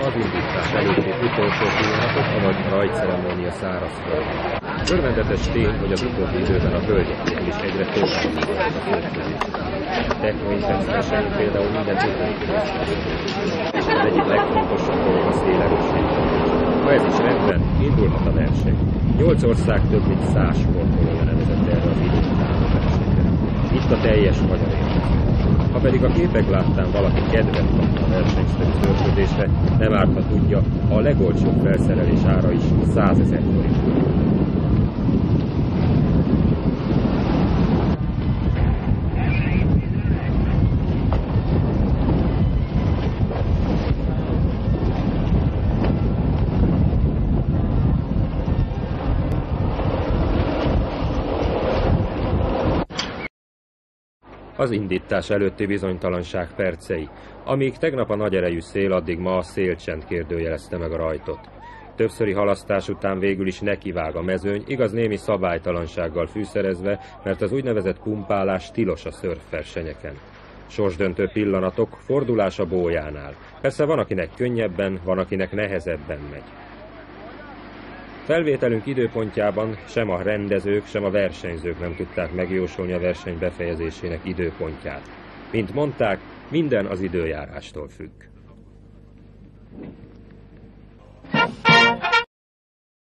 az indítás előtti utolsó pillanatok, avagy a rajtceremónia szárazföldön. Örvendetes tény, hogy az utóbbi időben a hölgyeknél is egyre több a földközés. A technointensz versenyünk például minden és az egyik legfontosabb dolog a szélerőség. Ha ez is rendben, indulhat a verseny. 8 ország több mint 100 sportolója nevezett erre az időtávú versenyre. Itt a teljes magyar érkező. Ha pedig a képek láttán valaki kedvet kapna a versenyszerű szörfözésre, nem árt, ha tudja, a legolcsóbb felszerelés ára is 100 000 forint. Az indítás előtti bizonytalanság percei. Amíg tegnap a nagy erejű szél, addig ma a szélcsend kérdőjelezte meg a rajtot. Többszöri halasztás után végül is nekivág a mezőny, igaz némi szabálytalansággal fűszerezve, mert az úgynevezett pumpálás tilos a szörfversenyeken. Sorsdöntő pillanatok, fordulás a bójánál. Persze van, akinek könnyebben, van, akinek nehezebben megy. Felvételünk időpontjában sem a rendezők, sem a versenyzők nem tudták megjósolni a verseny befejezésének időpontját. Mint mondták, minden az időjárástól függ.